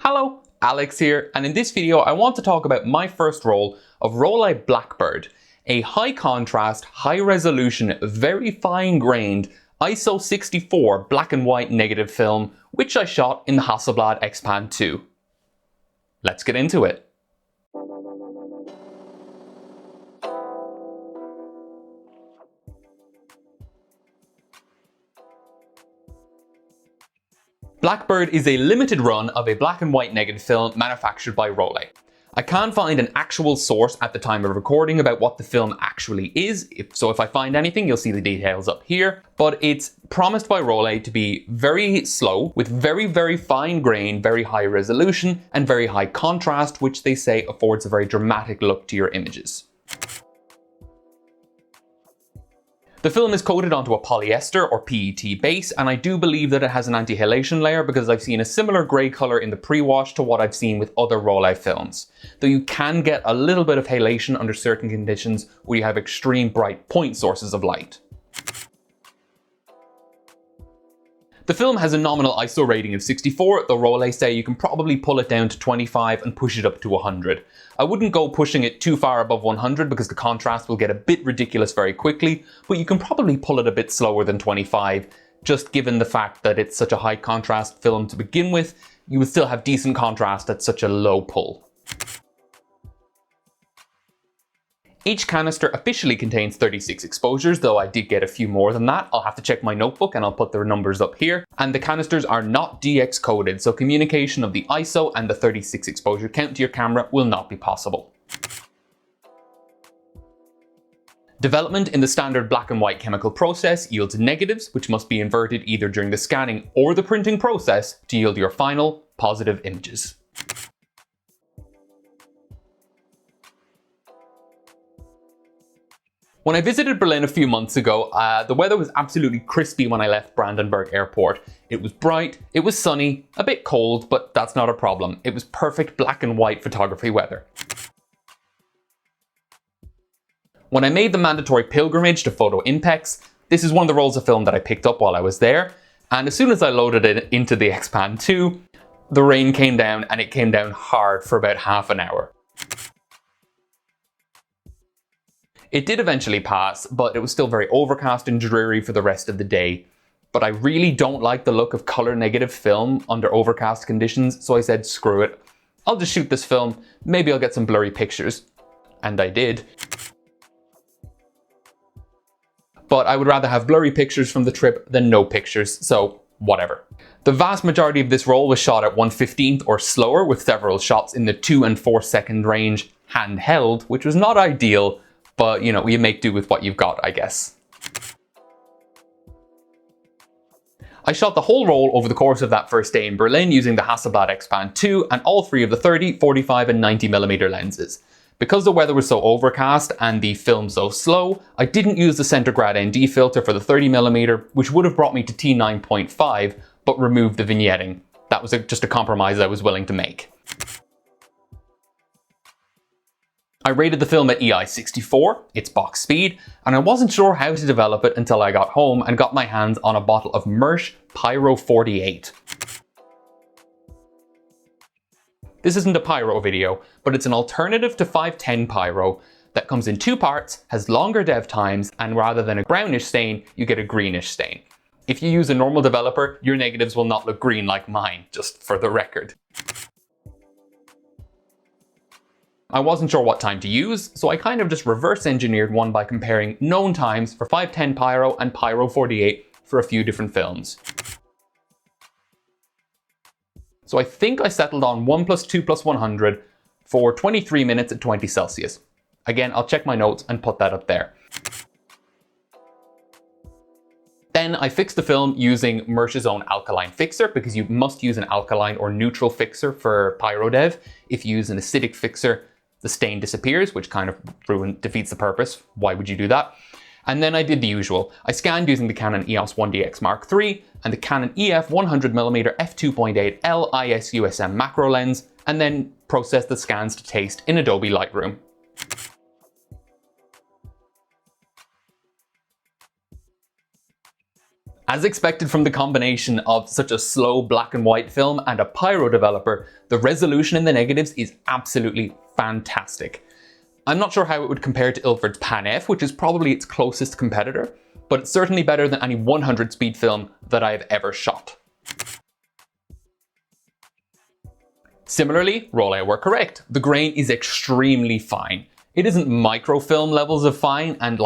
Hello, Alex here, and in this video I want to talk about my first roll of Rollei Blackbird, a high contrast, high resolution, very fine grained ISO 64 black and white negative film which I shot in the Hasselblad XPan 2. Let's get into it. Blackbird is a limited run of a black and white negative film manufactured by Rollei. I can't find an actual source at the time of recording about what the film actually is, so if I find anything you'll see the details up here, but it's promised by Rollei to be very slow, with very fine grain, very high resolution and very high contrast, which they say affords a very dramatic look to your images. The film is coated onto a polyester or PET base, and I do believe that it has an anti-halation layer because I've seen a similar grey colour in the pre-wash to what I've seen with other Rollei films. Though you can get a little bit of halation under certain conditions where you have extreme bright point sources of light. The film has a nominal ISO rating of 64, though Rollei say you can probably pull it down to 25 and push it up to 100. I wouldn't go pushing it too far above 100 because the contrast will get a bit ridiculous very quickly, but you can probably pull it a bit slower than 25, just given the fact that it's such a high contrast film to begin with, you would still have decent contrast at such a low pull. Each canister officially contains 36 exposures, though I did get a few more than that. I'll have to check my notebook and I'll put the numbers up here. And the canisters are not DX coded, so communication of the ISO and the 36 exposure count to your camera will not be possible. Development in the standard black and white chemical process yields negatives, which must be inverted either during the scanning or the printing process to yield your final positive images. When I visited Berlin a few months ago, the weather was absolutely crispy when I left Brandenburg Airport. It was bright, it was sunny, a bit cold, but that's not a problem. It was perfect black and white photography weather. When I made the mandatory pilgrimage to Photo Impex, this is one of the rolls of film that I picked up while I was there, and as soon as I loaded it into the XPan 2, the rain came down, and it came down hard for about half an hour. It did eventually pass, but it was still very overcast and dreary for the rest of the day. But I really don't like the look of color negative film under overcast conditions, so I said screw it. I'll just shoot this film, maybe I'll get some blurry pictures. And I did. But I would rather have blurry pictures from the trip than no pictures, so whatever. The vast majority of this roll was shot at 1/15th or slower, with several shots in the 2 and 4 second range handheld, which was not ideal. But, you know, you make do with what you've got, I guess. I shot the whole roll over the course of that first day in Berlin using the Hasselblad XPan 2 and all three of the 30, 45 and 90mm lenses. Because the weather was so overcast and the film so slow, I didn't use the centigrade ND filter for the 30mm, which would have brought me to T9.5, but removed the vignetting. That was just a compromise I was willing to make. I rated the film at EI64, its box speed, and I wasn't sure how to develop it until I got home and got my hands on a bottle of Mersch Pyro 48. This isn't a pyro video, but it's an alternative to 510 pyro that comes in two parts, has longer dev times, and rather than a brownish stain, you get a greenish stain. If you use a normal developer, your negatives will not look green like mine, just for the record. I wasn't sure what time to use, so I kind of just reverse engineered one by comparing known times for 510 Pyro and Pyro 48 for a few different films. So I think I settled on 1+2+100 for 23 minutes at 20 Celsius. Again, I'll check my notes and put that up there. Then I fixed the film using Mersch's own alkaline fixer, because you must use an alkaline or neutral fixer for Pyro Dev. If you use an acidic fixer, the stain disappears, which kind of defeats the purpose. Why would you do that? And then I did the usual. I scanned using the Canon EOS 1DX Mark III and the Canon EF 100mm f2.8L IS-USM macro lens, and then processed the scans to taste in Adobe Lightroom. As expected from the combination of such a slow black and white film and a pyro developer, the resolution in the negatives is absolutely fantastic. I'm not sure how it would compare to Ilford's Pan F, which is probably its closest competitor, but it's certainly better than any 100 speed film that I've ever shot. Similarly, Rollei were correct. The grain is extremely fine. It isn't microfilm levels of fine, and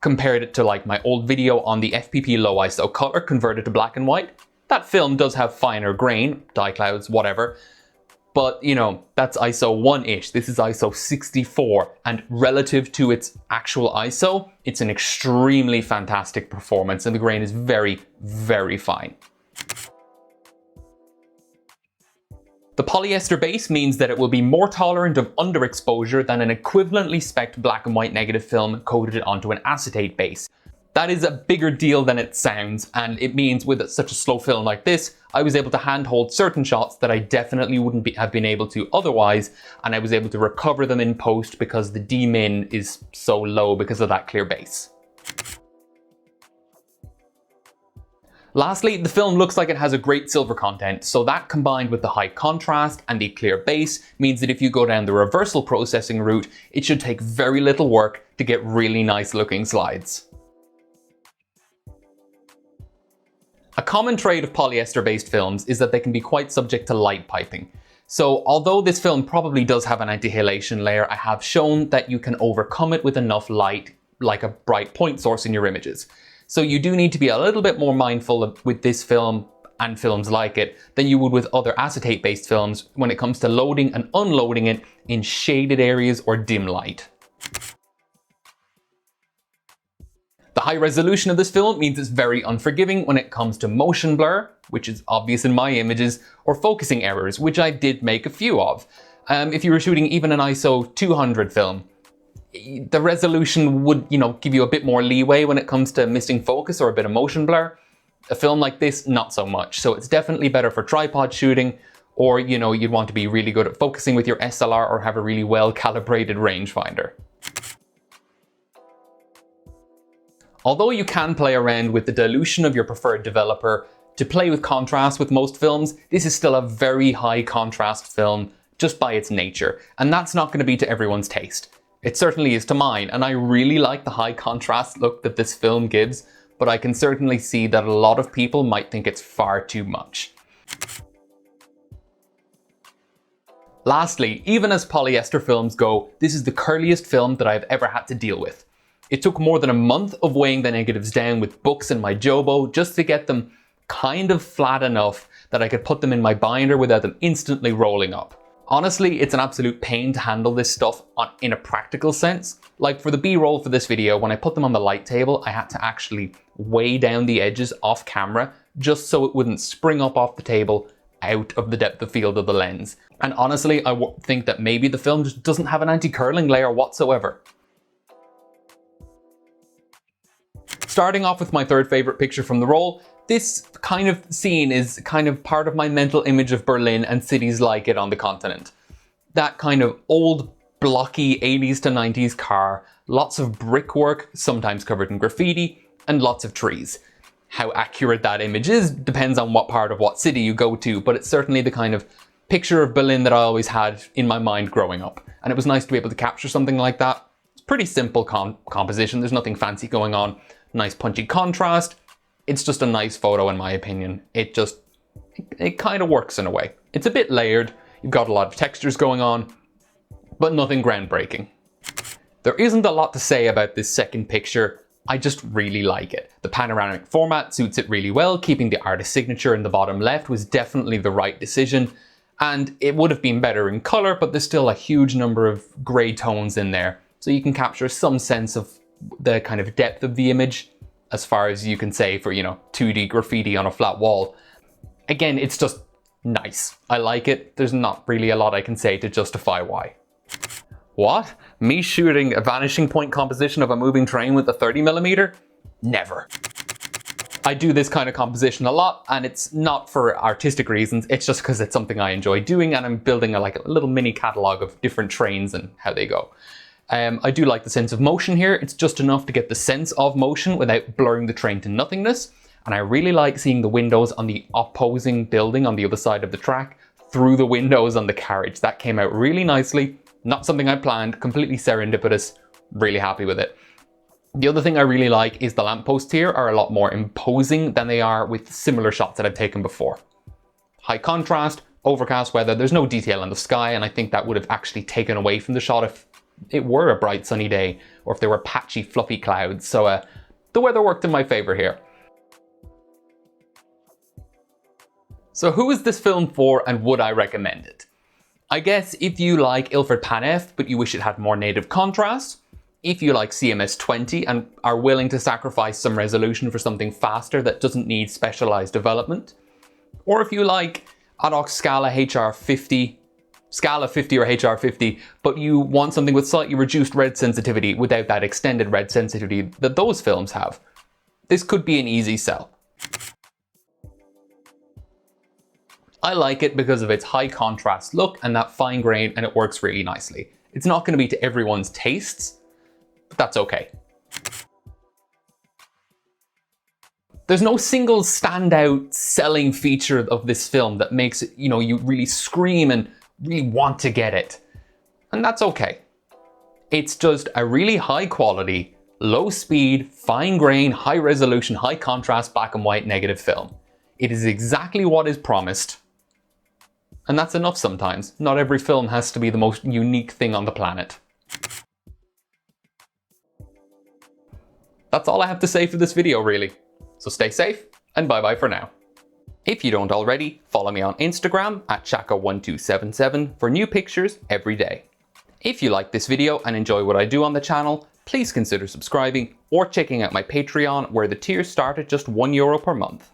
compared it to my old video on the FPP low ISO color converted to black and white, that film does have finer grain, dye clouds, whatever. But that's ISO 1-ish. This is ISO 64, and relative to its actual ISO, it's an extremely fantastic performance, and the grain is very, very fine. The polyester base means that it will be more tolerant of underexposure than an equivalently spec'd black and white negative film coated onto an acetate base. That is a bigger deal than it sounds, and it means with such a slow film like this, I was able to handhold certain shots that I definitely wouldn't have been able to otherwise, and I was able to recover them in post because the D-min is so low because of that clear base. Lastly, the film looks like it has a great silver content, so that combined with the high contrast and the clear base means that if you go down the reversal processing route, it should take very little work to get really nice looking slides. A common trait of polyester-based films is that they can be quite subject to light piping. So although this film probably does have an anti-halation layer, I have shown that you can overcome it with enough light, like a bright point source in your images. So you do need to be a little bit more mindful with this film and films like it than you would with other acetate-based films when it comes to loading and unloading it in shaded areas or dim light. The high resolution of this film means it's very unforgiving when it comes to motion blur, which is obvious in my images, or focusing errors, which I did make a few of. If you were shooting even an ISO 200 film, the resolution would, give you a bit more leeway when it comes to missing focus or a bit of motion blur. A film like this, not so much. So it's definitely better for tripod shooting, or, you'd want to be really good at focusing with your SLR or have a really well calibrated rangefinder. Although you can play around with the dilution of your preferred developer to play with contrast with most films, this is still a very high contrast film just by its nature, and that's not going to be to everyone's taste. It certainly is to mine, and I really like the high contrast look that this film gives, but I can certainly see that a lot of people might think it's far too much. Lastly, even as polyester films go, this is the curliest film that I've ever had to deal with. It took more than a month of weighing the negatives down with books in my Jobo just to get them kind of flat enough that I could put them in my binder without them instantly rolling up. Honestly, it's an absolute pain to handle this stuff in a practical sense. Like for the B-roll for this video, when I put them on the light table, I had to actually weigh down the edges off camera just so it wouldn't spring up off the table out of the depth of field of the lens. And honestly, I think that maybe the film just doesn't have an anti-curling layer whatsoever. Starting off with my third favorite picture from the roll, this kind of scene is kind of part of my mental image of Berlin and cities like it on the continent. That kind of old, blocky 80s to 90s car, lots of brickwork, sometimes covered in graffiti, and lots of trees. How accurate that image is depends on what part of what city you go to, but it's certainly the kind of picture of Berlin that I always had in my mind growing up. And it was nice to be able to capture something like that. It's pretty simple composition, there's nothing fancy going on. Nice punchy contrast. It's just a nice photo in my opinion. It kind of works in a way. It's a bit layered, you've got a lot of textures going on, but nothing groundbreaking. There isn't a lot to say about this second picture, I just really like it. The panoramic format suits it really well, keeping the artist signature in the bottom left was definitely the right decision, and it would have been better in color, but there's still a huge number of gray tones in there, so you can capture some sense of the kind of depth of the image, as far as you can say for, 2D graffiti on a flat wall. Again, it's just nice. I like it. There's not really a lot I can say to justify why. What? Me shooting a vanishing point composition of a moving train with a 30mm? Never. I do this kind of composition a lot, and it's not for artistic reasons, it's just because it's something I enjoy doing, and I'm building a little mini catalog of different trains and how they go. I do like the sense of motion here. It's just enough to get the sense of motion without blurring the train to nothingness. And I really like seeing the windows on the opposing building on the other side of the track through the windows on the carriage. That came out really nicely. Not something I planned, completely serendipitous. Really happy with it. The other thing I really like is the lampposts here are a lot more imposing than they are with similar shots that I've taken before. High contrast, overcast weather, there's no detail in the sky, and I think that would have actually taken away from the shot if it were a bright sunny day or if there were patchy fluffy clouds. So the weather worked in my favor here. So who is this film for and would I recommend it? I guess if you like Ilford Pan F but you wish it had more native contrast, if you like CMS 20 and are willing to sacrifice some resolution for something faster that doesn't need specialized development, or if you like ad hoc Scala HR50, Scala 50 or HR50, but you want something with slightly reduced red sensitivity without that extended red sensitivity that those films have, this could be an easy sell. I like it because of its high contrast look and that fine grain, and it works really nicely. It's not going to be to everyone's tastes, but that's okay. There's no single standout selling feature of this film that makes it, you really scream and really want to get it. And that's okay. It's just a really high quality, low speed, fine grain, high resolution, high contrast, black and white negative film. It is exactly what is promised. And that's enough sometimes. Not every film has to be the most unique thing on the planet. That's all I have to say for this video, really. So stay safe, and bye-bye for now. If you don't already, follow me on Instagram at Chaka1277 for new pictures every day. If you like this video and enjoy what I do on the channel, please consider subscribing or checking out my Patreon, where the tiers start at just €1 per month.